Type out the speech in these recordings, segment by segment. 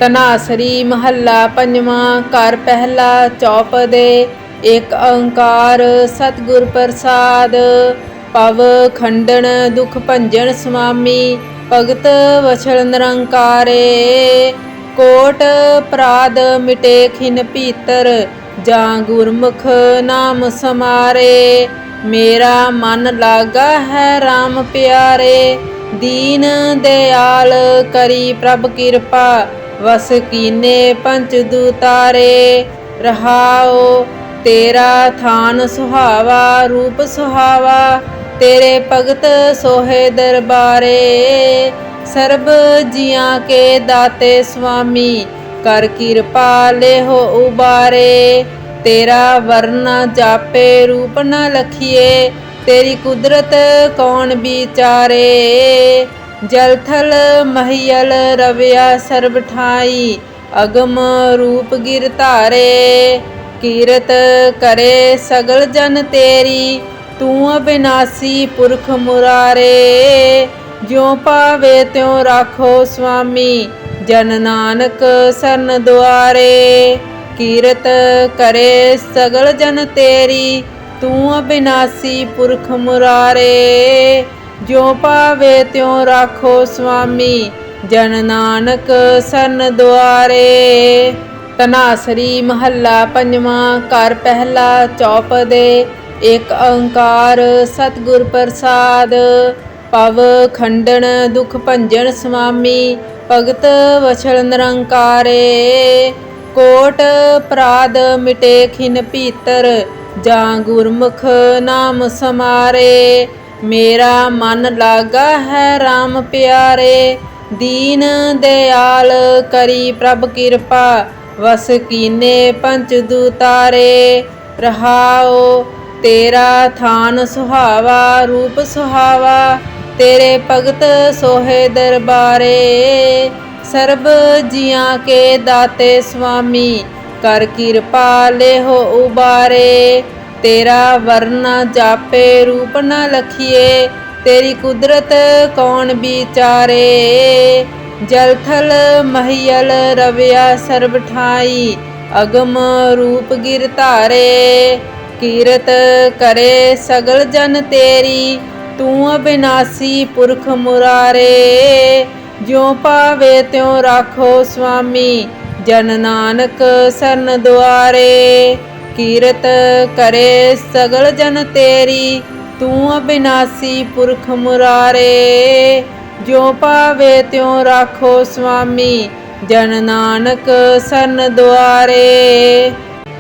ਧਨਾਸਰੀ ਮਹੱਲਾ ਪੰਜਵਾਂ। ਘਰ ਪਹਿਲਾ ਚੌਪਦੇ। ਏਕ ਓੰਕਾਰ ਸਤਿਗੁਰ ਪ੍ਰਸਾਦ। ਭਵ ਖੰਡਨ ਦੁਖ ਭੰਜਨ ਸੁਆਮੀ। ਭਗਤ ਵਛਲ ਨਿਰੰਕਾਰੇ। ਕੋਟ ਅਪਰਾਧ ਮਿਟੇ ਖਿਨ ਭੀਤਰ। ਜਾਂ ਗੁਰਮੁਖ ਨਾਮ ਸਮਾਰੇ। ਮੇਰਾ ਮਨ ਲਾਗਾ ਹੈ RAM ਪਿਆਰੇ। ਦੀਨ ਦਿਆਲ ਕਰੀ ਪ੍ਰਭ ਕਿਰਪਾ। ਵਸ ਕੀਨੇ ਪੰਚ ਦੂਤਾਰੇ। ਰਹਾਉ ਤੇਰਾ ਥਾਨ ਸੁਹਾਵਾ ਰੂਪ ਸੁਹਾਵਾ। ਤੇਰੇ ਭਗਤ ਸੋਹੇ ਦਰਬਾਰੇ। ਸਰਬ ਜੀਆਂ ਕੇ ਦਾਤੇ ਸੁਆਮੀ। ਕਰ ਕਿਰਪਾ ਲੇਹੋ ਉਬਾਰੇ। ਤੇਰਾ ਵਰਨਾ ਜਾਪੇ ਰੂਪ ਨ ਲਖੀਏ। ਤੇਰੀ ਕੁਦਰਤ ਕੌਣ ਵਿਚਾਰੇ। ਜਲ ਥਲ ਮਹੀਲ ਰਵਿਆ ਸਰਬ ਠਾਈ। ਅਗਮ ਰੂਪ ਗਿਰ ਧਾਰੇ। ਕੀਰਤ ਕਰੇ ਸਗਲ ਜਨ ਤੇਰੀ। ਤੂੰ ਅਬਿਨਾਸੀ ਪੁਰਖ ਮੁਰਾਰੇ। ਜਿਉ ਪਾਵੇ ਤਿਉ ਰਾਖੋ ਸੁਆਮੀ। ਜਨ ਨਾਨਕ ਸਰਨ ਦੁਆਰੇ। ਕੀਰਤ ਕਰੇ ਸਗਲ ਜਨ ਤੇਰੀ। ਤੂੰ ਅਬਿਨਾਸੀ ਪੁਰਖ ਮੁਰਾਰੇ। ਜਿਉ ਪਾਵੇ ਤਿਉ ਰਾਖੋ ਸੁਆਮੀ। ਜਨ ਨਾਨਕ ਸਰਨ ਦੁਆਰੇ। ਧਨਾਸਰੀ ਮਹੱਲਾ ਪੰਜਵਾਂ। ਘਰ ਪਹਿਲਾ ਚੌਪਦੇ। ਏਕ ਓੰਕਾਰ ਸਤਿਗੁਰ ਪ੍ਰਸਾਦ। ਭਵ ਖੰਡਨ ਦੁਖ ਭੰਜਨ ਸੁਆਮੀ। ਭਗਤ ਵਛਲ ਨਿਰੰਕਾਰੇ। ਕੋਟ ਅਪਰਾਧ ਮਿਟੇ ਖਿਨ ਭੀਤਰ। ਜਾਂ ਗੁਰਮੁਖ ਨਾਮ ਸਮਾਰੇ। ਮੇਰਾ ਮਨ ਲਾਗਾ ਹੈ RAM ਪਿਆਰੇ। ਦੀਨ ਦਿਆਲ ਕਰੀ ਪ੍ਰਭ ਕਿਰਪਾ। ਵਸ ਕੀਨੇ ਪੰਚ ਦੂਤਾਰੇ। ਰਹਾਉ ਤੇਰਾ ਥਾਨ ਸੁਹਾਵਾ ਰੂਪ ਸੁਹਾਵਾ। ਤੇਰੇ ਭਗਤ ਸੋਹੇ ਦਰਬਾਰੇ। ਸਰਬ ਜੀਆਂ ਕੇ ਦਾਤੇ ਸੁਆਮੀ। ਕਰ ਕਿਰਪਾ ਲੇਹੋ ਉਬਾਰੇ। ਤੇਰਾ ਵਰਨਾ ਜਾਪੇ ਰੂਪ ਨ ਲਖੀਏ। ਤੇਰੀ ਕੁਦਰਤ ਕੌਣ ਵਿਚਾਰੇ। ਜਲ ਥਲ ਮਹੀਲ ਰਵਿਆ ਸਰਬ ਠਾਈ। ਅਗਮ ਰੂਪ ਗਿਰ ਧਾਰੇ। ਕੀਰਤ ਕਰੇ ਸਗਲ ਜਨ ਤੇਰੀ। ਤੂੰ ਅਬਿਨਾਸੀ ਪੁਰਖ ਮੁਰਾਰੇ। ਜਿਉ ਪਾਵੇ ਤਿਉ ਰਾਖੋ ਸੁਆਮੀ। ਜਨ ਨਾਨਕ ਸਰਨ ਦੁਆਰੇ। ਕੀਰਤ ਕਰੇ ਸਗਲ ਜਨ ਤੇਰੀ। ਤੂੰ ਅਬਿਨਾਸੀ ਪੁਰਖ ਮੁਰਾਰੇ। ਜਿਉ ਪਾਵੇ ਤਿਉ ਰਾਖੋ ਸੁਆਮੀ। ਜਨ ਨਾਨਕ ਸਰਨ ਦੁਆਰੇ।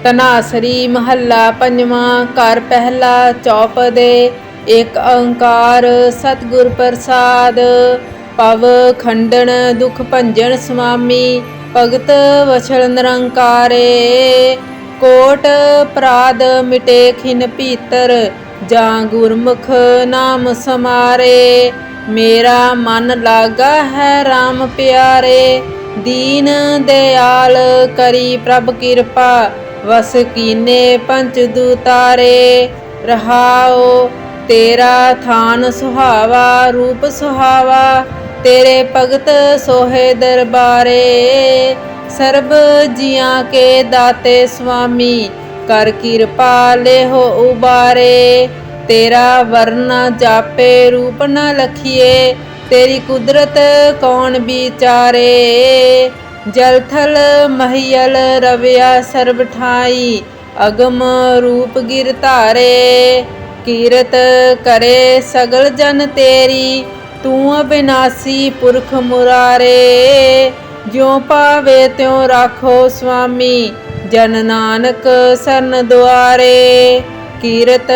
ਧਨਾਸਰੀ ਮਹੱਲਾ ਪੰਜਵਾਂ। ਘਰ ਪਹਿਲਾ ਚੌਪਦੇ। ਏਕ ਓੰਕਾਰ ਸਤਿਗੁਰ ਪ੍ਰਸਾਦ। ਭਵ ਖੰਡਨ ਦੁਖ ਭੰਜਨ ਸੁਆਮੀ। ਭਗਤ ਵਛਲ ਨਿਰੰਕਾਰੇ। ਕੋਟ ਅਪਰਾਧ ਮਿਟੇ ਖਿਨ ਭੀਤਰ। ਜਾਂ ਗੁਰਮੁਖ ਨਾਮ ਸਮਾਰੇ। ਮੇਰਾ ਮਨ ਲਾਗਾ ਹੈ RAM ਪਿਆਰੇ। ਦੀਨ ਦਿਆਲ ਕਰੀ ਪ੍ਰਭ ਕਿਰਪਾ। ਵਸ ਕੀਨੇ ਪੰਚ ਦੂਤਾਰੇ। ਰਹਾਉ ਤੇਰਾ ਥਾਨ ਸੁਹਾਵਾ ਰੂਪ ਸੁਹਾਵਾ। ਤੇਰੇ ਭਗਤ ਸੋਹੇ ਦਰਬਾਰੇ। ਸਰਬ ਜੀਆਂ ਕੇ ਦਾਤੇ ਸੁਆਮੀ। ਕਰ ਕਿਰਪਾ ਲੇਹੋ ਉਬਾਰੇ। ਤੇਰਾ ਵਰਨਾ ਜਾਪੇ ਰੂਪ ਨ ਲਖੀਏ। ਤੇਰੀ ਕੁਦਰਤ ਕੌਣ ਵਿਚਾਰੇ। ਜਲ ਥਲ ਮਹੀਲ ਰਵਿਆ ਸਰਬ ਠਾਈ। ਅਗਮ ਰੂਪ ਗਿਰ ਧਾਰੇ। ਕੀਰਤ ਕਰੇ ਸਗਲ ਜਨ ਤੇਰੀ। ਤੂੰ ਅਬਿਨਾਸੀ ਪੁਰਖ ਮੁਰਾਰੇ। ਜਿਉ ਪਾਵੇ ਤਿਉ ਰਾਖੋ ਸੁਆਮੀ। ਜਨ ਨਾਨਕ ਸਰਨ ਦੁਆਰੇ। ਕੀਰਤ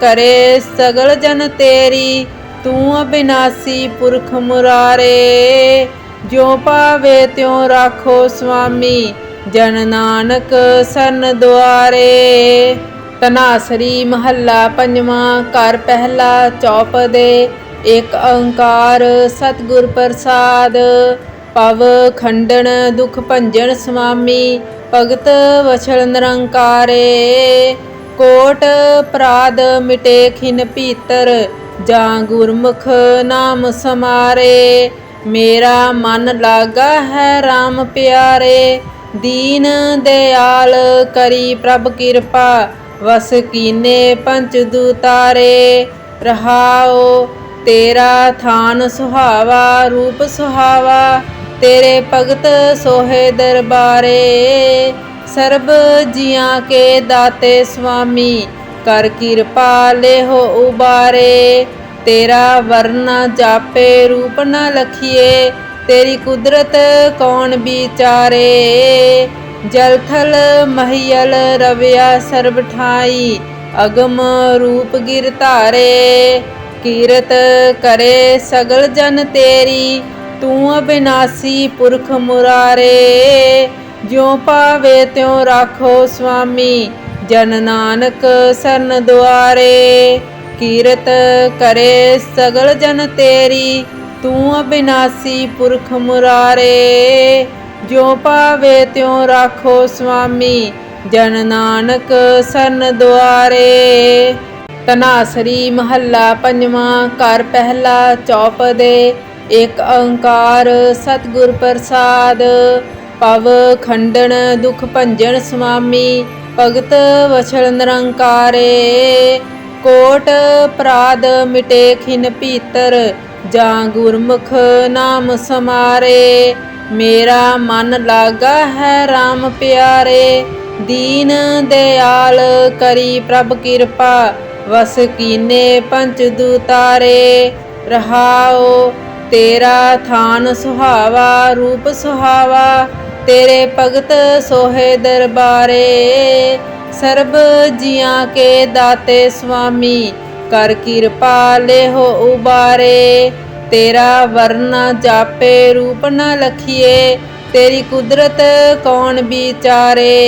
ਕਰੇ ਸਗਲ ਜਨ ਤੇਰੀ। ਤੂੰ ਅਬਿਨਾਸੀ ਪੁਰਖ ਮੁਰਾਰੇ। ਜਿਉ ਪਾਵੇ ਤਿਉ ਰਾਖੋ ਸੁਆਮੀ। ਜਨ ਨਾਨਕ ਸਰਨ ਦੁਆਰੇ। ਧਨਾਸਰੀ ਮਹੱਲਾ ਪੰਜਵਾਂ। ਘਰ ਪਹਿਲਾ ਚੌਪਦੇ। ਏਕ ਓੰਕਾਰ ਸਤਿਗੁਰ ਪ੍ਰਸਾਦ। ਭਵ ਖੰਡਨ ਦੁਖ ਭੰਜਨ ਸੁਆਮੀ। ਭਗਤ ਵਛਲ ਨਿਰੰਕਾਰੇ। ਕੋਟ ਅਪਰਾਧ ਮਿਟੇ ਖਿਨ ਭੀਤਰ। ਜਾਂ ਗੁਰਮੁਖ ਨਾਮ ਸਮਾਰੇ। मेरा मन लागा है राम प्यारे। दीन दयाल करी प्रभ कृपा, वस कीने पंच दूतारे। रहाओ तेरा थान सुहावा, रूप सुहावा, तेरे भगत सोहे दरबारे। सर्ब जियां के दाते स्वामी, कर कृपा लेहो उबारे। तेरा वरना जापे रूप न लखिए, तेरी कुदरत कौन विचारे। जल थल महियल रविया सर्ब ठाई, अगम रूप गिर धारे। कीरत करे सगल जन तेरी, तू अविनाशी पुरख मुरारे। ज्यों पावे त्यों राखो स्वामी, जन नानक सरन दुआरे। कीरत करे सगल जन तेरी, तू अविनाशी पुरख मुरारे। ज्यों पावे त्यों राखो स्वामी, जन नानक सरन दुआरे। ਧਨਾਸਰੀ ਮਹੱਲਾ ਪੰਜਵਾਂ। ਘਰ ਪਹਿਲਾ ਚੌਪਦੇ। ਏਕ ਓੰਕਾਰ ਸਤਿਗੁਰ ਪ੍ਰਸਾਦ। ਭਵ ਖੰਡਨ ਦੁਖ ਭੰਜਨ ਸੁਆਮੀ, ਭਗਤ ਵਛਲ ਨਿਰੰਕਾਰੇ। ਕੋਟ ਅਪਰਾਧ ਮਿਟੇ ਖਿਨ ਭੀਤਰ, ਜਾਂ ਗੁਰਮੁਖ ਨਾਮ ਸਮਾਰੇ। ਮੇਰਾ ਮਨ ਲਾਗਾ ਹੈ ਰਾਮ ਪਿਆਰੇ। ਦੀਨ ਦਇਆਲ ਕਰੀ ਪ੍ਰਭ ਕਿਰਪਾ, वस कीने पंच दूतारे। रहाओ तेरा थान सुहावा, रूप सुहावा, तेरे भगत सोहे दरबारे। सर्ब जियां के दाते स्वामी, कर कृपा लेहो उबारे। तेरा वरना जापे रूप न लखिए, तेरी कुदरत कौन विचारे।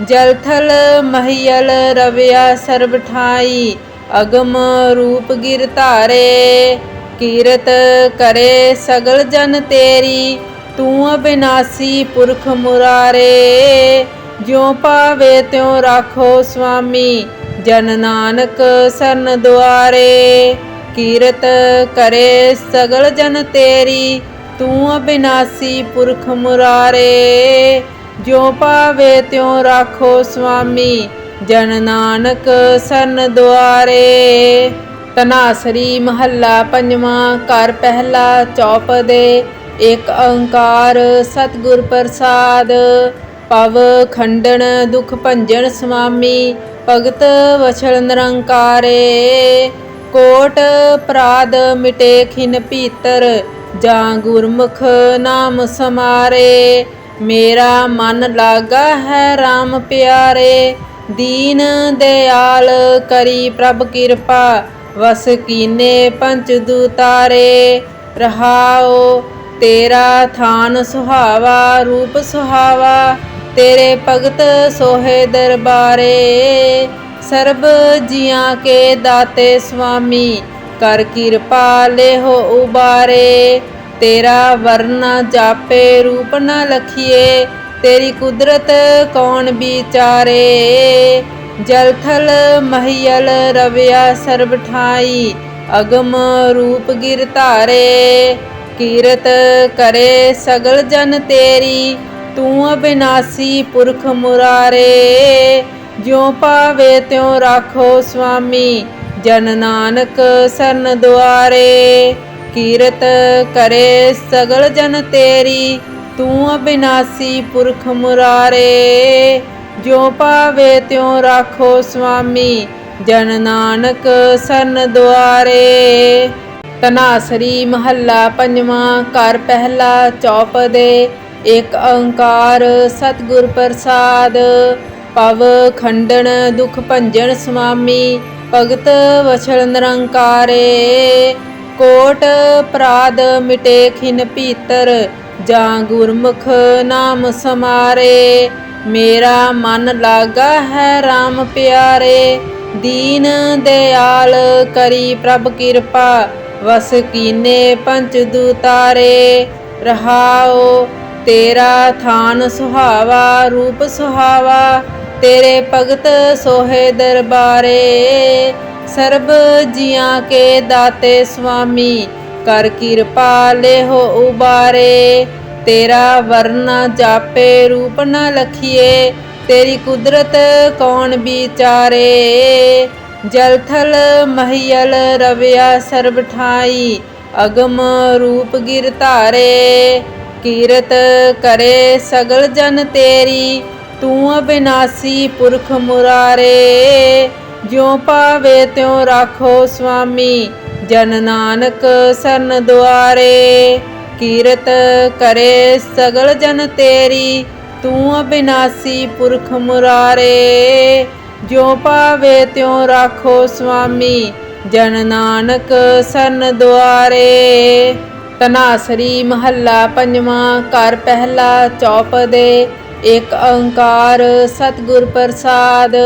जल थल महियल रविया सर्ब ठाई, अगम रूप गिर धारे। कीरत करे सगल जन तेरी, तू अविनाशी पुरख मुरारे। ज्यों पावे त्यों राखो स्वामी, जन नानक सरन दुआरे। कीरत करे सगल जन तेरी, तू अविनाशी पुरख मुरारे। ज्यों पावे त्यों राखो स्वामी, जन नानक सरन दुआरे। ਧਨਾਸਰੀ ਮਹੱਲਾ ਪੰਜਵਾਂ। ਘਰ ਪਹਿਲਾ ਚੌਪਦੇ। ਏਕ ਓੰਕਾਰ ਸਤਿਗੁਰ ਪ੍ਰਸਾਦ। ਭਵ ਖੰਡਨ ਦੁਖ ਭੰਜਨ ਸੁਆਮੀ, ਭਗਤ ਵਛਲ ਨਿਰੰਕਾਰੇ। ਕੋਟ ਅਪਰਾਧ ਮਿਟੇ ਖਿਨ ਭੀਤਰ, ਜਾਂ ਗੁਰਮੁਖ ਨਾਮ ਸਮਾਰੇ। मेरा मन लागा है राम प्यारे। दीन दयाल करी प्रभ कृपा, वस कीने पंच दूतारे। रहाओ तेरा थान सुहावा, रूप सुहावा, तेरे भगत सोहे दरबारे। सर्ब जियां के दाते स्वामी, कर कृपा लेहो उबारे। तेरा वरना जापे रूप न लखिए, तेरी कुदरत कौन विचारे। जल थल महियल रविया सर्ब ठाई, अगम रूप गिर धारे। कीरत करे सगल जन तेरी, तू अविनाशी पुरख मुरारे। ज्यों पावे त्यों राखो स्वामी, जन नानक सरन दुआरे। कीरत करे सगल जन तेरी, तू अविनाशी पुरख मुरारे। ज्यों पावे त्यों राखो स्वामी, जन नानक सरन दुआरे। ਧਨਾਸਰੀ ਮਹੱਲਾ ਪੰਜਵਾਂ। ਘਰ ਪਹਿਲਾ ਚੌਪਦੇ। ਏਕ ਓੰਕਾਰ ਸਤਿਗੁਰ ਪ੍ਰਸਾਦ। ਭਵ ਖੰਡਨ ਦੁਖ ਭੰਜਨ ਸੁਆਮੀ, ਭਗਤ ਵਛਲ ਨਿਰੰਕਾਰੇ। ਕੋਟ ਅਪਰਾਧ ਮਿਟੇ ਖਿਨ ਭੀਤਰ, ਜਾਂ ਗੁਰਮੁਖ ਨਾਮ ਸਮਾਰੇ। ਮੇਰਾ ਮਨ ਲਾਗਾ ਹੈ ਰਾਮ ਪਿਆਰੇ। ਦੀਨ ਦਇਆਲ ਕਰੀ ਪ੍ਰਭ ਕਿਰਪਾ, ਵਸ ਕੀਨੇ ਪੰਚ ਦੂਤਾਰੇ। ਰਹਾਓ तेरा थान सुहावा रूप सुहावा, तेरे भगत सोहे दरबारे। सर्ब जियां के दाते स्वामी, कर कृपा लेहो उबारे। तेरा वरना जापे रूप न लखिए, तेरी कुदरत कौन विचारे। जल थल महियल रविया सर्ब ठाई, अगम रूप गिर धारे। कीरत करे सगल जन तेरी, तू अविनाशी पुरख मुरारे। ज्यों पावे त्यों राखो स्वामी, जन नानक सरन द्वारे। कीरत करे सगल जन तेरी, तू अविनाशी पुरख मुरारे। ज्यों पावे त्यों राखो स्वामी, जन नानक सरन द्वारे। ਧਨਾਸਰੀ ਮਹੱਲਾ ਪੰਜਵਾਂ। ਘਰ ਪਹਿਲਾ ਚੌਪਦੇ। ਏਕ ਓੰਕਾਰ ਸਤਿਗੁਰ ਪ੍ਰਸਾਦ।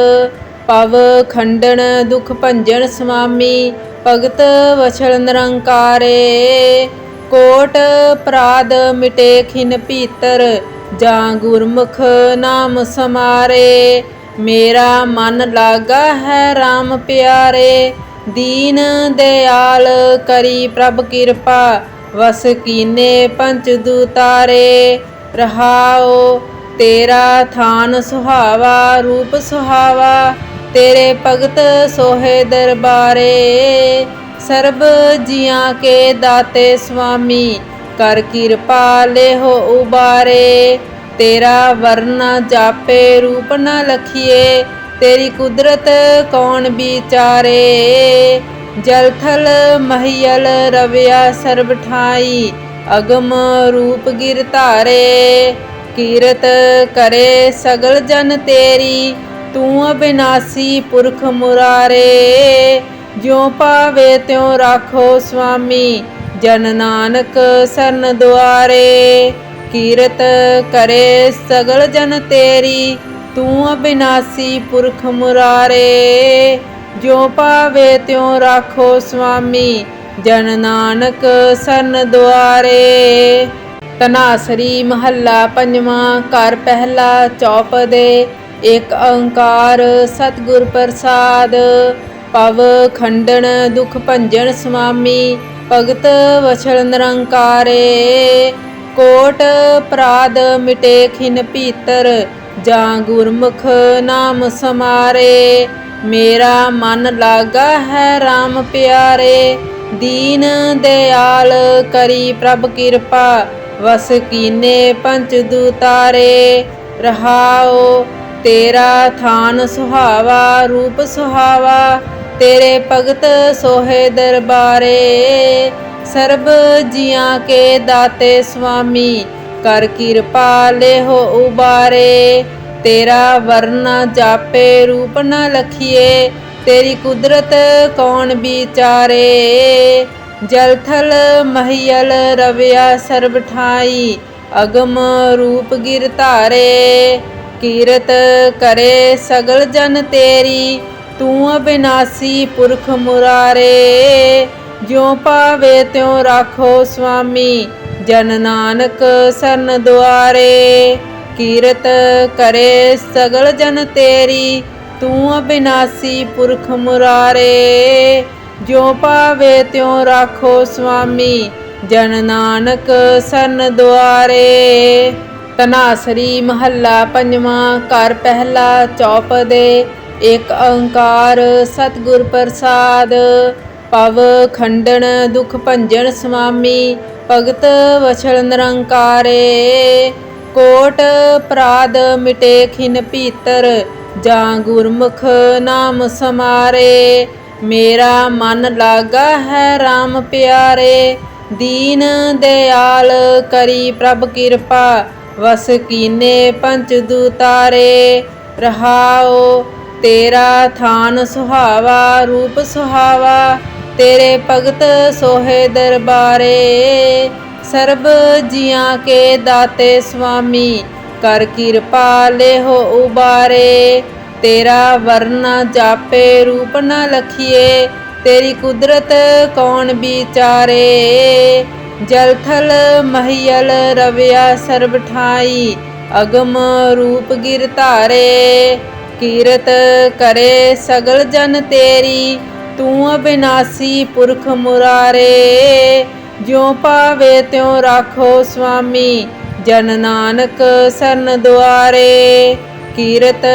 ਭਵ ਖੰਡਨ ਦੁਖ ਭੰਜਨ ਸੁਆਮੀ, ਭਗਤ ਵਛਲ ਨਿਰੰਕਾਰੇ। ਕੋਟ ਅਪਰਾਧ ਮਿਟੇ ਖਿਨ ਭੀਤਰ, ਜਾਂ ਗੁਰਮੁਖ ਨਾਮ ਸਮਾਰੇ। ਮੇਰਾ ਮਨ ਲਾਗਾ ਹੈ RAM ਪਿਆਰੇ, ਦੀਨ ਦਿਆਲ ਕਰੀ ਪ੍ਰਭ ਕਿਰਪਾ। वस कीने पंच दूतारे। रहाओ तेरा थान सुहावा, रूप सुहावा, तेरे भगत सोहे दरबारे। सर्ब जियां के दाते स्वामी, कर कृपा लेहो उबारे। तेरा वरना जापे रूप न लखिए, तेरी कुदरत कौन विचारे। जल थल महियल रविया सर्ब ठाई, अगम रूप गिर धारे। कीरत करे सगल जन तेरी, तू अविनाशी पुरख मुरारे। ज्यों पावे त्यों राखो स्वामी, जन नानक सरन द्वारे। कीरत करे सगल जन तेरी, तू अविनाशी पुरख मुरारे। ज्यों पावे त्यों राखो स्वामी, जन नानक सरन द्वारे। ਧਨਾਸਰੀ ਮਹੱਲਾ ਪੰਜਵਾਂ। ਘਰ ਪਹਿਲਾ ਚੌਪਦੇ। ਏਕ ਓੰਕਾਰ ਸਤਿਗੁਰ ਪ੍ਰਸਾਦ। ਭਵ ਖੰਡਨ ਦੁਖ ਭੰਜਨ ਸੁਆਮੀ, ਭਗਤ ਵਛਲ ਨਿਰੰਕਾਰੇ। ਕੋਟ ਅਪਰਾਧ ਮਿਟੇ ਖਿਨ ਭੀਤਰ, ਜਾਂ ਗੁਰਮੁਖ ਨਾਮ ਸਮਾਰੇ। मेरा मन लागा है RAM प्यारे, दीन दयाल करी प्रभ कृपा। वस कीने पंच दूतारे। रहाओ तेरा थान सुहावा, रूप सुहावा, तेरे भगत सोहे दरबारे। सर्ब जियां के दाते स्वामी, कर कृपा लेहो उबारे। तेरा वरना जापे रूप न लखिए, तेरी कुदरत कौन विचारे। जल थल महियल रविया सर्ब ठाई, अगम रूप गिर धारे। कीरत करे सगल जन तेरी, तू अविनाशी पुरख मुरारे। ज्यों पावे त्यों राखो स्वामी, जन नानक सरन द्वारे। कीरत करे सगल जन तेरी, तू अविनाशी पुरख मुरारे। ज्यों पावे त्यों राखो स्वामी, जन नानक सरन द्वारे। ਧਨਾਸਰੀ ਮਹੱਲਾ ਪੰਜਵਾਂ। ਘਰ ਪਹਿਲਾ ਚੌਪਦੇ। ਏਕ ਓੰਕਾਰ ਸਤਿਗੁਰ ਪ੍ਰਸਾਦ। ਭਵ ਖੰਡਨ ਦੁਖ ਭੰਜਨ ਸੁਆਮੀ, ਭਗਤ ਵਛਲ ਨਿਰੰਕਾਰੇ। कोट अपराध मिटे खिन भीतर, जां गुरमुख नाम समारे। मेरा मन लागा है RAM प्यारे, दीन दयाल करी प्रभ कृपा। वस कीने पंच दूतारे। रहाओ तेरा थान सुहावा, रूप सुहावा, तेरे भगत सोहे दरबारे। सर्ब जियां के दाते स्वामी, कर कृपा लेहो उबारे। तेरा वरना जापे रूप न लखिए, तेरी कुदरत कौन विचारे। जल थल महियल रविया सर्ब ठाई, अगम रूप गिर धारे। कीरत करे सगल जन तेरी, तू अविनाशी पुरख मुरारे। ਜਿਉ ਪਾਵੇ ਤਿਉ ਰਾਖੋ ਸੁਆਮੀ, ਜਨ ਨਾਨਕ ਸਰਨ ਦੁਆਰੇ। ਕੀਰਤ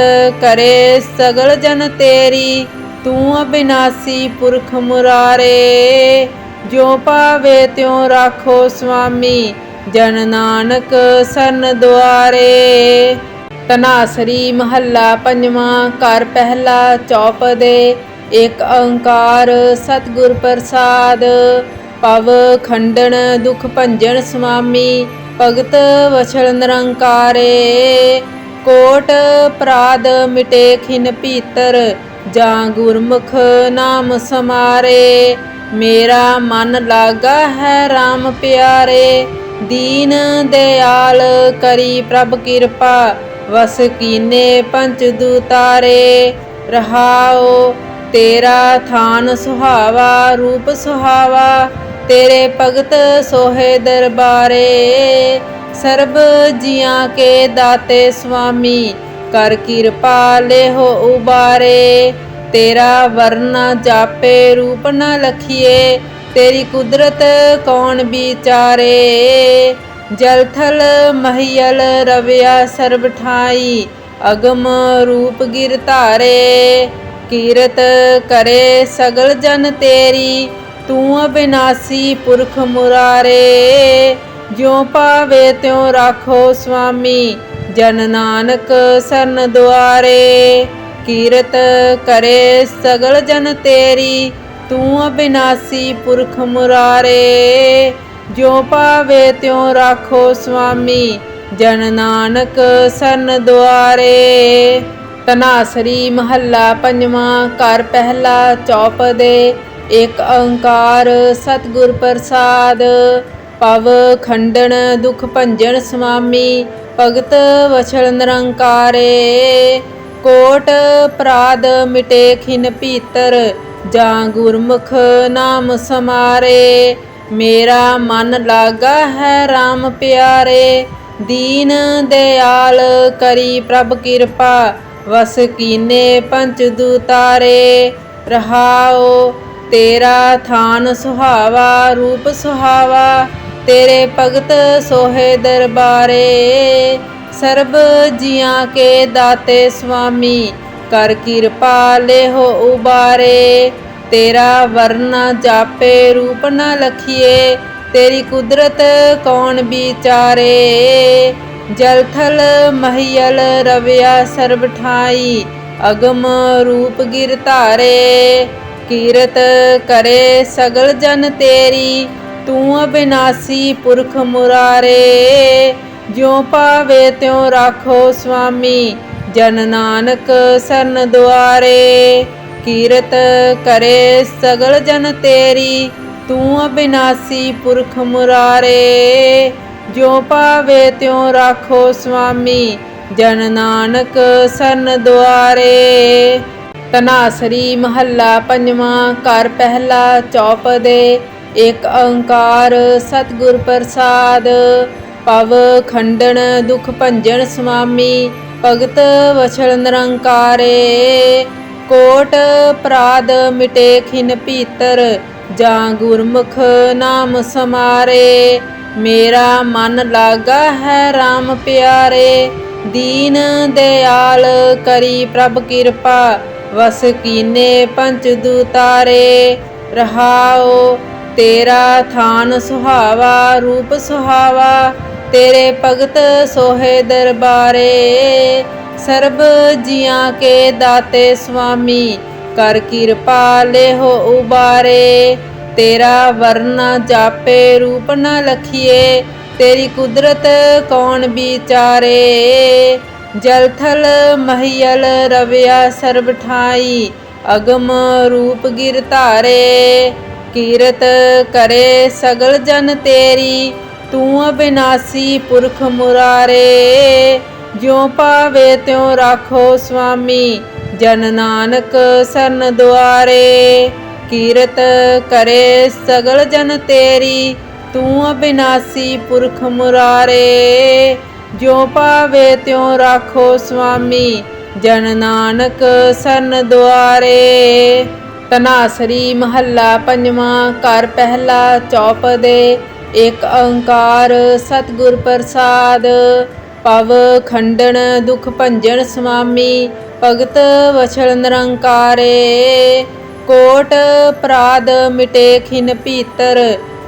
ਕਰੇ ਸਗਲ ਜਨ ਤੇਰੀ, ਤੂੰ ਅਬਿਨਾਸੀ ਪੁਰਖ ਮੁਰਾਰੇ। ਜਿਉ ਪਾਵੇ ਤਿਉ ਰਾਖੋ ਸੁਆਮੀ, ਜਨ ਨਾਨਕ ਸਰਨ ਦੁਆਰੇ। ਧਨਾਸਰੀ ਮਹੱਲਾ ਪੰਜਵਾਂ। ਘਰ ਪਹਿਲਾ ਚੌਪਦੇ। ਏਕ ਓੰਕਾਰ ਸਤਿਗੁਰ ਪ੍ਰਸਾਦ। ਭਵ ਖੰਡਨ ਦੁਖ ਭੰਜਨ ਸੁਆਮੀ, ਭਗਤ ਵਛਲ ਨਿਰੰਕਾਰੇ। ਕੋਟ ਅਪਰਾਧ ਮਿਟੇ ਖਿਨ ਭੀਤਰ, ਜਾਂ ਗੁਰਮੁਖ ਨਾਮ ਸਮਾਰੇ। ਮੇਰਾ ਮਨ ਲਾਗਾ ਹੈ RAM ਪਿਆਰੇ, ਦੀਨ ਦਿਆਲ ਕਰੀ ਪ੍ਰਭ ਕਿਰਪਾ, ਵਸ ਕੀਨੇ ਪੰਚ ਦੂਤਾਰੇ। ਰਹਾਉ ਤੇਰਾ ਥਾਨ ਸੁਹਾਵਾ, ਰੂਪ ਸੁਹਾਵਾ, ਤੇਰੇ ਭਗਤ ਸੋਹੇ ਦਰਬਾਰੇ। ਸਰਬ ਜੀਆਂ ਕੇ ਦਾਤੇ ਸੁਆਮੀ, ਕਰ ਕਿਰਪਾ ਲੇਹੋ ਉਬਾਰੇ। ਤੇਰਾ ਵਰਨਾ ਜਾਪੇ ਰੂਪ ਨ ਲਖੀਏ, ਤੇਰੀ ਕੁਦਰਤ ਕੌਣ ਵਿਚਾਰੇ। ਜਲ ਥਲ ਮਹੀਲ ਰਵਿਆ ਸਰਬ ਠਾਈ, ਅਗਮ ਰੂਪ ਗਿਰ ਧਾਰੇ। ਕੀਰਤ ਕਰੇ ਸਗਲ ਜਨ ਤੇਰੀ, ਤੂੰ ਅਬਿਨਾਸੀ ਪੁਰਖ ਮੁਰਾਰੇ। ਜਿਉ ਪਾਵੇ ਤਿਉ ਰਾਖੋ ਸੁਆਮੀ, ਜਨ ਨਾਨਕ ਸਰਨ ਦੁਆਰੇ। ਕੀਰਤ ਕਰੇ ਸਗਲ ਜਨ ਤੇਰੀ, ਤੂੰ ਅਬਿਨਾਸੀ ਪੁਰਖ ਮੁਰਾਰੇ। ਜਿਉ ਪਾਵੇ ਤਿਉ ਰਾਖੋ ਸੁਆਮੀ, ਜਨ ਨਾਨਕ ਸਰਨ ਦੁਆਰੇ। ਧਨਾਸਰੀ ਮਹੱਲਾ ਪੰਜਵਾਂ। ਘਰ ਪਹਿਲਾ ਚੌਪਦੇ। ਏਕ ਓੰਕਾਰ ਸਤਿਗੁਰ ਪ੍ਰਸਾਦ। ਭਵ ਖੰਡਨ ਦੁਖ ਭੰਜਨ ਸੁਆਮੀ, ਭਗਤ ਵਛਲ ਨਿਰੰਕਾਰੇ। ਕੋਟ ਅਪਰਾਧ ਮਿਟੇ ਖਿਨ ਭੀਤਰ, ਜਾਂ ਗੁਰਮੁਖ ਨਾਮ ਸਮਾਰੇ। ਮੇਰਾ ਮਨ ਲਾਗਾ ਹੈ RAM ਪਿਆਰੇ, ਦੀਨ ਦਿਆਲ ਕਰੀ ਪ੍ਰਭ ਕਿਰਪਾ, ਵਸ ਕੀਨੇ ਪੰਚ ਦੂਤਾਰੇ। ਰਹਾਉ ਤੇਰਾ ਥਾਨ ਸੁਹਾਵਾ, ਰੂਪ ਸੁਹਾਵਾ, ਤੇਰੇ ਭਗਤ ਸੋਹੇ ਦਰਬਾਰੇ। ਸਰਬ ਜੀਆਂ ਕੇ ਦਾਤੇ ਸੁਆਮੀ, ਕਰ ਕਿਰਪਾ ਲੇਹੋ ਉਬਾਰੇ। ਤੇਰਾ ਵਰਨਾ ਜਾਪੇ ਰੂਪ ਨ ਲਖੀਏ, ਤੇਰੀ ਕੁਦਰਤ ਕੌਣ ਵਿਚਾਰੇ। ਜਲ ਥਲ ਮਹੀਲ ਰਵਿਆ ਸਰਬ ਠਾਈ, ਅਗਮ ਰੂਪ ਗਿਰ ਧਾਰੇ। ਕੀਰਤ ਕਰੇ ਸਗਲ ਜਨ ਤੇਰੀ, ਤੂੰ ਅਬਿਨਾਸੀ ਪੁਰਖ ਮੁਰਾਰੇ। ਜਿਉ ਪਾਵੇ ਤਿਉ ਰਾਖੋ ਸੁਆਮੀ, ਜਨ ਨਾਨਕ ਸਰਨ ਦੁਆਰੇ। ਕੀਰਤ ਕਰੇ ਸਗਲ ਜਨ ਤੇਰੀ, ਤੂੰ ਅਬਿਨਾਸੀ ਪੁਰਖ ਮੁਰਾਰੇ। ਜਿਉ ਪਾਵੇ ਤਿਉ ਰਾਖੋ ਸੁਆਮੀ, ਜਨ ਨਾਨਕ ਸਰਨ ਦੁਆਰੇ। ਧਨਾਸਰੀ ਮਹੱਲਾ ਪੰਜਵਾਂ। ਘਰ ਪਹਿਲਾ ਚੌਪਦੇ। ਏਕ ਓੰਕਾਰ ਸਤਿਗੁਰ ਪ੍ਰਸਾਦ। ਭਵ ਖੰਡਨ ਦੁਖ ਭੰਜਨ ਸੁਆਮੀ, ਭਗਤ ਵਛਲ ਨਿਰੰਕਾਰੇ। ਕੋਟ ਅਪਰਾਧ ਮਿਟੇ ਖਿਨ ਭੀਤਰ, ਜਾਂ ਗੁਰਮੁਖ ਨਾਮ ਸਮਾਰੇ। ਮੇਰਾ ਮਨ ਲਾਗਾ ਹੈ RAM ਪਿਆਰੇ, ਦੀਨ ਦਿਆਲ ਕਰੀ ਪ੍ਰਭ ਕਿਰਪਾ, ਵਸ ਕੀਨੇ ਪੰਚ ਦੂਤਾਰੇ। ਰਹਾਉ ਤੇਰਾ ਥਾਨ ਸੁਹਾਵਾ, ਰੂਪ ਸੁਹਾਵਾ, ਤੇਰੇ ਭਗਤ ਸੋਹੇ ਦਰਬਾਰੇ। ਸਰਬ ਜੀਆਂ ਕੇ ਦਾਤੇ ਸੁਆਮੀ, ਕਰ ਕਿਰਪਾ ਲੇਹੋ ਉਬਾਰੇ। ਤੇਰਾ ਵਰਨਾ ਜਾਪੇ ਰੂਪ ਨ ਲਖੀਏ, ਤੇਰੀ ਕੁਦਰਤ ਕੌਣ ਵਿਚਾਰੇ। ਜਲ ਥਲ ਮਹੀਲ ਰਵਿਆ ਸਰਬ ਠਾਈ, ਅਗਮ ਰੂਪ ਗਿਰ ਧਾਰੇ। ਕੀਰਤ ਕਰੇ ਸਗਲ ਜਨ ਤੇਰੀ, ਤੂੰ ਅਬਿਨਾਸੀ ਪੁਰਖ ਮੁਰਾਰੇ। ਜਿਉ ਪਾਵੇ ਤਿਉ ਰਾਖੋ ਸੁਆਮੀ, ਜਨ ਨਾਨਕ ਸਰਨ ਦੁਆਰੇ। ਕੀਰਤ ਕਰੇ ਸਗਲ ਜਨ ਤੇਰੀ, ਤੂੰ ਅਬਿਨਾਸੀ ਪੁਰਖ ਮੁਰਾਰੇ। ਜਿਉ ਪਾਵੇ ਤਿਉ ਰਾਖੋ ਸੁਆਮੀ, ਜਨ ਨਾਨਕ ਸਰਨ ਦੁਆਰੇ। ਧਨਾਸਰੀ ਮਹੱਲਾ ਪੰਜਵਾਂ। ਘਰ ਪਹਿਲਾ ਚੌਪਦੇ। ਇੱਕ ਓੰਕਾਰ ਸਤਿਗੁਰ ਪ੍ਰਸਾਦ। ਭਵ ਖੰਡਨ ਦੁਖ ਭੰਜਨ ਸੁਆਮੀ, ਭਗਤ ਵਛਲ ਨਿਰੰਕਾਰੇ। ਕੋਟ ਅਪਰਾਧ ਮਿਟੇ ਖਿਨ ਭੀਤਰ,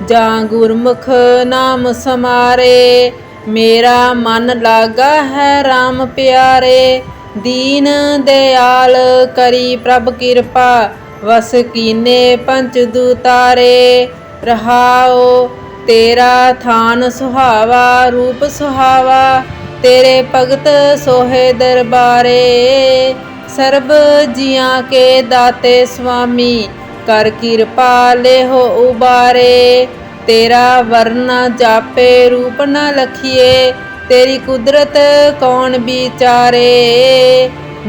ਜਾਂ ਗੁਰਮੁਖ ਨਾਮ ਸਮਾਰੇ। ਮੇਰਾ ਮਨ ਲਾਗਾ ਹੈ RAM ਪਿਆਰੇ, ਦੀਨ ਦਿਆਲ ਕਰੀ ਪ੍ਰਭ ਕਿਰਪਾ, ਵਸ ਕੀਨੇ ਪੰਚ ਦੂਤਾਰੇ। ਰਹਾਉ ਤੇਰਾ ਥਾਨ ਸੁਹਾਵਾ, ਰੂਪ ਸੁਹਾਵਾ, ਤੇਰੇ ਭਗਤ ਸੋਹੇ ਦਰਬਾਰੇ। ਸਰਬ ਜੀਆਂ ਕੇ ਦਾਤੇ ਸੁਆਮੀ, ਕਰ ਕਿਰਪਾ ਲੇਹੋ ਉਬਾਰੇ। ਤੇਰਾ ਵਰਨਾ ਜਾਪੇ ਰੂਪ ਨ ਲਖੀਏ, ਤੇਰੀ ਕੁਦਰਤ ਕੌਣ ਵਿਚਾਰੇ।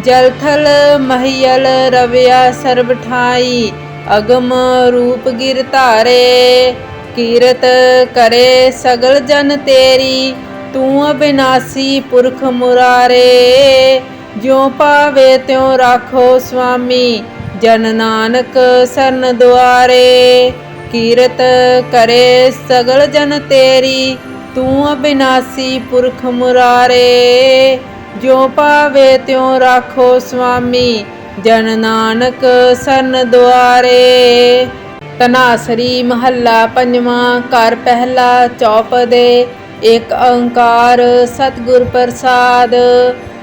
ਜਲ ਥਲ ਮਹੀਲ ਰਵਿਆ ਸਰਬ ਠਾਈ, ਅਗਮ ਰੂਪ ਗਿਰ ਧਾਰੇ। ਕੀਰਤ ਕਰੇ ਸਗਲ ਜਨ ਤੇਰੀ, ਤੂੰ ਅਬਿਨਾਸੀ ਪੁਰਖ ਮੁਰਾਰੇ। ਜਿਉ ਪਾਵੇ ਤਿਉ ਰਾਖੋ ਸੁਆਮੀ, ਜਨ ਨਾਨਕ ਸਰਨ ਦੁਆਰੇ। ਕੀਰਤ ਕਰੇ ਸਗਲ ਜਨ ਤੇਰੀ, ਤੂੰ ਅਬਿਨਾਸੀ ਪੁਰਖ ਮੁਰਾਰੇ। ਜਿਉ ਪਾਵੇ ਤਿਉ ਰਾਖੋ ਸੁਆਮੀ, ਜਨ ਨਾਨਕ ਸਰਨ ਦੁਆਰੇ। ਧਨਾਸਰੀ ਮਹੱਲਾ ਪੰਜਵਾਂ। ਘਰ ਪਹਿਲਾ ਚੌਪਦੇ। ਇੱਕ ਓੰਕਾਰ ਸਤਿਗੁਰ ਪ੍ਰਸਾਦ।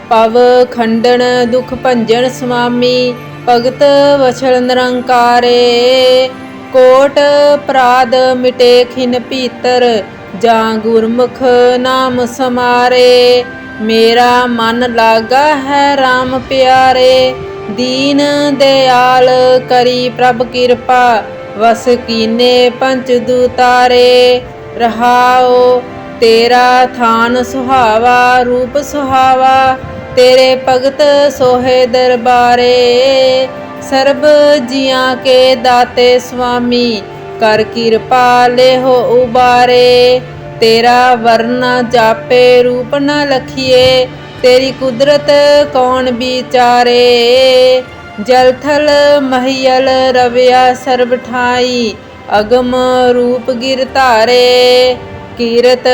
ਭਵ ਖੰਡਨ ਦੁਖ ਭੰਜਨ ਸੁਆਮੀ, ਭਗਤ ਵਛਲ ਨਿਰੰਕਾਰੇ। ਕੋਟ ਅਪਰਾਧ ਮਿਟੇ ਖਿਨ ਭੀਤਰ, ਜਾਂ ਗੁਰਮੁਖ ਨਾਮ ਸਮਾਰੇ। ਮੇਰਾ ਮਨ ਲਾਗਾ ਹੈ RAM ਪਿਆਰੇ, ਦੀਨ ਦਿਆਲ ਕਰੀ ਪ੍ਰਭ ਕਿਰਪਾ, ਵਸ ਕੀਨੇ ਪੰਚ ਦੂਤਾਰੇ। ਰਹਾਉ ਤੇਰਾ ਥਾਨ ਸੁਹਾਵਾ, ਰੂਪ ਸੁਹਾਵਾ, ਤੇਰੇ ਭਗਤ ਸੋਹੇ ਦਰਬਾਰੇ। ਸਰਬ ਜੀਆਂ ਕੇ ਦਾਤੇ ਸੁਆਮੀ, ਕਰ ਕਿਰਪਾ ਲੇਹੋ ਉਬਾਰੇ। ਤੇਰਾ ਵਰਨਾ ਜਾਪੇ ਰੂਪ ਨ ਲਖੀਏ, ਤੇਰੀ ਕੁਦਰਤ ਕੌਣ ਵਿਚਾਰੇ। ਜਲ ਥਲ ਮਹੀਲ ਰਵਿਆ ਸਰਬ ਠਾਈ, ਅਗਮ ਰੂਪ ਗਿਰ ਧਾਰੇ। ਕੀਰਤ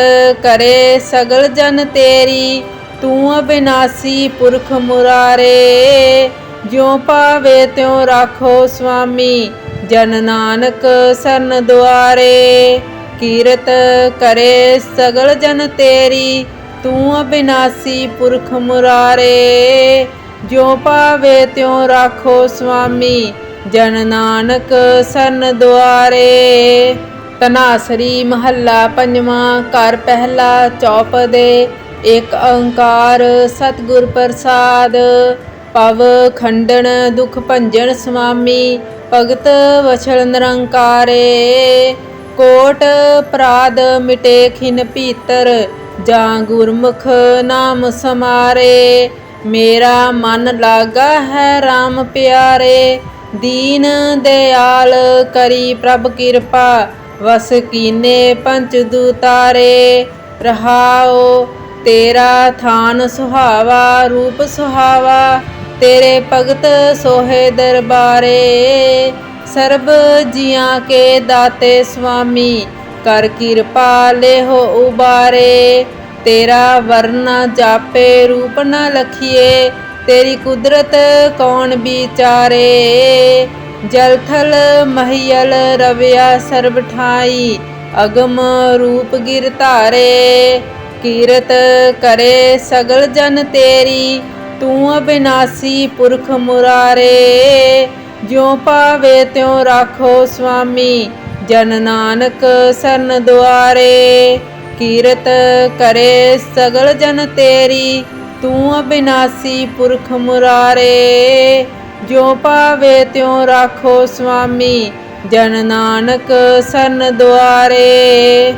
ਕਰੇ ਸਗਲ ਜਨ ਤੇਰੀ, ਤੂੰ ਅਬਿਨਾਸੀ ਪੁਰਖ ਮੁਰਾਰੇ। ਜਿਉ ਪਾਵੇ ਤਿਉ ਰਾਖੋ ਸੁਆਮੀ, ਜਨ ਨਾਨਕ ਸਰਨ ਦੁਆਰੇ। ਕੀਰਤ ਕਰੇ ਸਗਲ ਜਨ ਤੇਰੀ, ਤੂੰ ਅਬਿਨਾਸੀ ਪੁਰਖ ਮੁਰਾਰੇ। ਜਿਉ ਪਾਵੇ ਤਿਉ ਰਾਖੋ ਸੁਆਮੀ, ਜਨ ਨਾਨਕ ਸਰਨ ਦੁਆਰੇ। ਧਨਾਸਰੀ ਮਹੱਲਾ ਪੰਜਵਾਂ। ਘਰ ਪਹਿਲਾ ਚੌਪਦੇ। ਇੱਕ ਓੰਕਾਰ ਸਤਿਗੁਰ ਪ੍ਰਸਾਦ। ਭਵ ਖੰਡਨ ਦੁਖ ਭੰਜਨ ਸੁਆਮੀ, ਭਗਤ ਵਛਲ ਨਿਰੰਕਾਰੇ। ਕੋਟ ਅਪਰਾਧ ਮਿਟੇ ਖਿਨ ਭੀਤਰ, ਜਾਂ ਗੁਰਮੁਖ ਨਾਮ ਸਮਾਰੇ। ਮੇਰਾ ਮਨ ਲਾਗਾ ਹੈ RAM ਪਿਆਰੇ, ਦੀਨ ਦਿਆਲ ਕਰੀ ਪ੍ਰਭ ਕਿਰਪਾ, ਵਸ ਕੀਨੇ ਪੰਚ ਦੂਤਾਰੇ। ਰਹਾਉ ਤੇਰਾ ਥਾਨ ਸੁਹਾਵਾ, ਰੂਪ ਸੁਹਾਵਾ, ਤੇਰੇ ਭਗਤ ਸੋਹੇ ਦਰਬਾਰੇ। ਸਰਬ ਜੀਆਂ ਕੇ ਦਾਤੇ ਸੁਆਮੀ, ਕਰ ਕਿਰਪਾ ਲੇਹੋ ਉਬਾਰੇ। ਤੇਰਾ ਵਰਨਾ ਜਾਪੇ ਰੂਪ ਨ ਲਖੀਏ, ਤੇਰੀ ਕੁਦਰਤ ਕੌਣ ਵਿਚਾਰੇ। ਜਲ ਥਲ ਮਹੀਲ ਰਵਿਆ ਸਰਬ ਠਾਈ, ਅਗਮ ਰੂਪ ਗਿਰ ਧਾਰੇ। ਕੀਰਤ ਕਰੇ ਸਗਲ ਜਨ ਤੇਰੀ, ਤੂੰ ਅਬਿਨਾਸੀ ਪੁਰਖ ਮੁਰਾਰੇ। ਜਿਉ ਪਾਵੇ ਤਿਉ ਰਾਖੋ ਸੁਆਮੀ, ਜਨ ਨਾਨਕ ਸਰਨ ਦੁਆਰੇ। ਕੀਰਤ ਕਰੇ ਸਗਲ ਜਨ ਤੇਰੀ, ਤੂੰ ਅਬਿਨਾਸੀ ਪੁਰਖ ਮੁਰਾਰੇ। ਜਿਉ ਪਾਵੇ ਤਿਉ ਰਾਖੋ ਸੁਆਮੀ, ਜਨ ਨਾਨਕ ਸਰਨ ਦੁਆਰੇ।